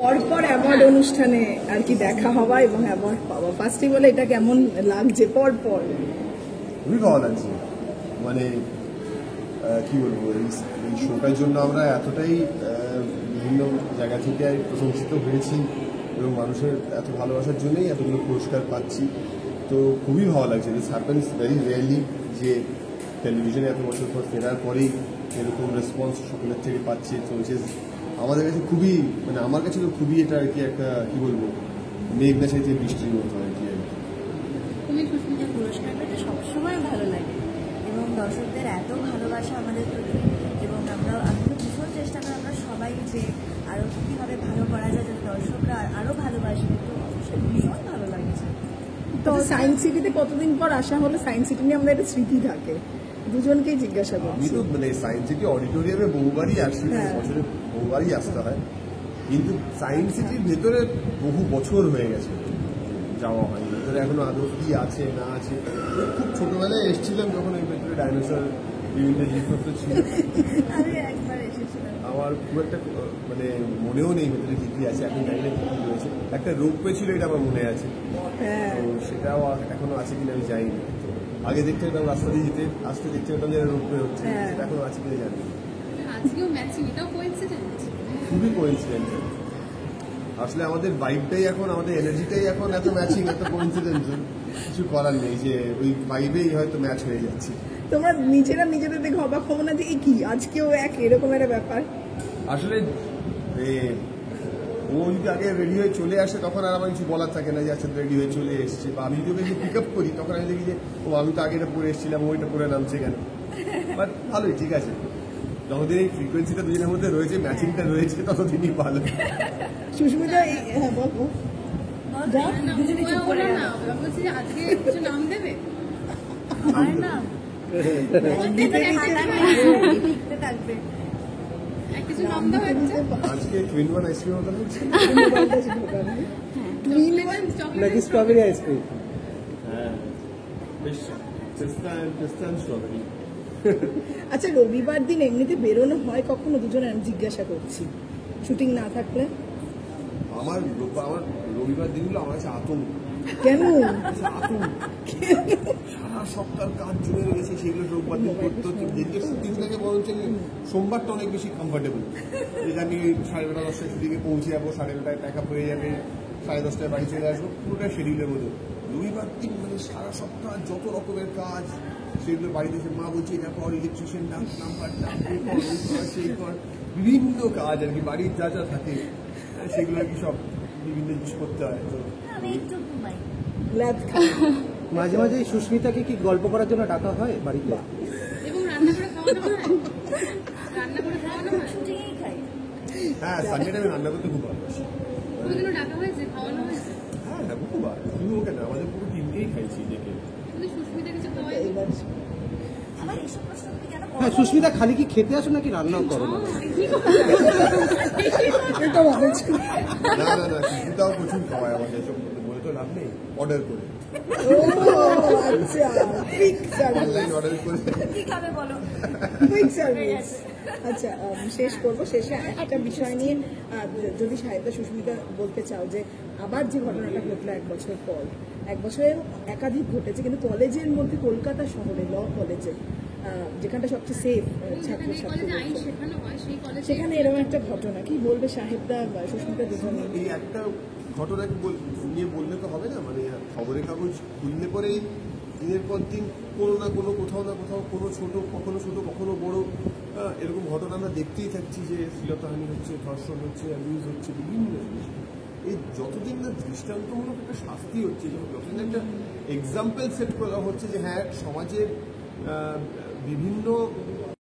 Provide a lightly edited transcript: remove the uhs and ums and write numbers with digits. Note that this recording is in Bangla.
পরপর অ্যাওয়ার্ড অনুষ্ঠানে আর কি দেখা হওয়া এবং অ্যাওয়ার্ড পাওয়া, ফার্স্টে বলে এটা কেমন লাগছে? পরপর খুবই ভালো লাগছে। মানে কি বলবো, এই শোটার জন্য আমরা এতটাই বিভিন্ন জায়গা থেকে প্রশংসিত হয়েছি এবং মানুষের এত ভালোবাসার জন্যই এতগুলো পুরস্কার পাচ্ছি। তো খুবই ভালো লাগছে। দিস হ্যাপেন্স ভেরি রেয়ারলি যে টেলিভিশনে এত বছর পর ফেরার পরেই এরকম রেসপন্স সকলের থেকে পাচ্ছে। তো আমাদের কাছে খুবই, মানে আমার কাছে তো খুবই এটা আর কি একটা কি বলবো, মেঘনা চাইতে বৃষ্টির মতো আর কি। তুমি সুস্মিতা পুরস্কার পেতে সবসময় ভালো লাগে এবং দর্শকদের এত ভালোবাসা আমাদের প্রতি, এবং আমরা ভীষণ চেষ্টা করি আমরা সবাই যে আরও কীভাবে ভালো করা যায় যাতে দর্শকরা আরও ভালোবাসবে। তো অবশ্যই ভীষণ ভালো লাগছে। তো সায়েন্স সিটিতে কতদিন পর আসা হলো? সায়েন্স সিটি নিয়ে আমাদের একটা স্মৃতি থাকে, দুজনকেই জিজ্ঞাসা করছি। আমি তো মানে সায়েন্স সিটি অডিটোরিয়ামে বহুবারই আসি, বছরে বহুবারই আসতে হয়, কিন্তু সায়েন্স সিটির ভেতরে বহু বছর হয়ে গেছে যাওয়া হয়নি। ভেতরে এখনো আদৌ কি আছে না আছে, খুব ছোটবেলায় এসেছিলাম যখন ওই ভেতরে ডাইনোসর বিভিন্ন জিনিসপত্র ছিল। আমি একবার এসেছিলাম, আমার খুব একটা মানে মনেও নেই ভেতরে কি কি আছে, এখন জানি না কি কি রয়েছে। একটা রোপ পেয়েছিল, এটা আমার মনে আছে, তো সেটাও এখনো আছে কিনা আমি জানি না। আগে দেখতে পেতাম রাস্তা দিয়ে যেতে আসতে দেখতে পেতাম যে রোপওয়ে হচ্ছে, সেটা এখনো আছে কিনা জানি না। আজকেও ম্যাচিং, এটাও কোইন্সিডেন্ট, খুবই কোইন্সিডেন্ট। আসলে আমাদের ভাইবটাই এখন, আমাদের এনার্জিটাই এখন এত ম্যাচিং, এত কোইন্সিডেন্স, কিছু করার নেই, যে ওই ভাইবেই হয়তো ম্যাচ হয়ে যাচ্ছে। তোমরা নিজেরা নিজেদের দেখে অবাক হবো না যে কি আজকেও এক এরকম একটা ব্যাপার? আসলে ও যদি আগে রেডি হয়ে চলে আসে তখন আর আমার কিছু বলার থাকে না যে আচ্ছা রেডি হয়ে চলে এসছে, বা আমি যদি ওকে পিক আপ করি তখন আমি দেখি যে ও আমি তো আগে এটা পরে এসেছিলাম, ওইটা পরে নামছে কেন। বাট ভালোই, ঠিক আছে, যতদিন এই ফ্রিকোয়েন্সিটা দুজনের মধ্যে রয়েছে, ম্যাচিংটা রয়েছে, ততদিনই ভালো। সুস্মিতা বলবো দুজনে চুপ করে না, বলছি যে আজকে কিছু নাম দেবে? আমার নাম লিখতে থাকবে, কিছু নাম দেওয়া হচ্ছে আজকে টুইন ওয়ান আইসক্রিম হতে হচ্ছে নাকি স্ট্রবেরি আইসক্রিম? হ্যাঁ, বেশ পেস্তা স্ট্রবেরি। আচ্ছা, রবিবার দিন এমনিতে বেরোনো হয় কখনো দুজনে? আমি জিজ্ঞাসা করছি, শুটিং না থাকলে। আমার রবিবার দিনগুলো আমার কাছে আতঙ্ক। কেন? আতঙ্ক, সারা সপ্তাহ কাজ জমে রয়েছে, সেগুলো রোববার দিন করতে হচ্ছে। যেদিকে শুটিং থাকে বরঞ্চ সোমবারটা অনেক বেশি কমফর্টেবল, যে আমি 9:30 10টায় শুটিংয়ে পৌঁছে যাবো, 9:30টায় প্যাকআপ হয়ে যাবে, 10:30টায় বাড়ি চলে আসবো, পুরোটা শিডিউলের মধ্যে। রবিবার দিন মানে সারা সপ্তাহ যত রকমের কাজ, সেগুলো বাড়িতে এসে মা বলছে এটা কর, ইলেকট্রিশিয়ান নাম্বার সেই কর, বিভিন্ন কাজ আর কি, বাড়ির যা যা থাকে সেগুলো আর কি সব বিভিন্ন জিনিস করতে হয়। তো আমি একটু ঘুমাই। মাঝে মাঝে সুস্মিতাকে কি গল্প করার জন্য ডাকা হয় বাড়িতে? এবং রান্না করে খাওয়ানো হয়? রান্না করে খাওয়ানো হয়? শুটিংয়েই খাই। হ্যাঁ, সানডেটা আমি রান্না করতে খুব ভালোবাসি। কোনোদিনও ডাকা হয়েছে, খাওয়ানো হয়েছে? হ্যাঁ হ্যাঁ, বহুবার। শুধু ওকে না, আমাদের পুরো টিমকেই খাইছি দেখে। কিন্তু সুস্মিতা কিছু খাওয়ায়? আমার এইসব প্রশ্ন তুমি কেন করো? হ্যাঁ, সুস্মিতা খালি কি খেতে আসো নাকি রান্নাও করো? না না না, সুস্মিতাও প্রচুর খাওয়ায় আমাকে, এসব বলে তো লাভ নেই, অর্ডার করে, অনলাইন অর্ডার করে। কি খাবে বলো? আচ্ছা, শেষ করবো। শেষে একটা বিষয় নিয়ে, যদি সাহিত্যা সুস্মিতা বলতে চাও যে আবার যে ঘটনাটা ঘটলো 1 বছর পর, 1 বছরের একাধিক ঘটেছে, কিন্তু কলেজের মধ্যে কলকাতা শহরে ল কলেজে, যেখানটা সবচেয়ে সেফ ছাত্রছাত্রী, সেখানে এরকম একটা ঘটনা, কি বলবে সাহিত্যা সুস্মিতা দুজনে? এই একটা ঘটনাকে নিয়ে বললে তো হবে না, মানে খবরের কাগজ খুললে পরেই দিনের পর দিন কোনো না কোনো, কোথাও না কোথাও, কোনো ছোট কখনো বড় এরকম ঘটনা আমরা দেখতেই থাকছি, যে শ্লীলতাহানি হচ্ছে, ধর্ষণ হচ্ছে, অ্যাবিউজ হচ্ছে, বিভিন্ন জিনিস। এই যতদিন না দৃষ্টান্তমূলক একটা শাস্তি হচ্ছে, যতদিন একটা এক্সাম্পল সেট করা হচ্ছে যে হ্যাঁ, সমাজের বিভিন্ন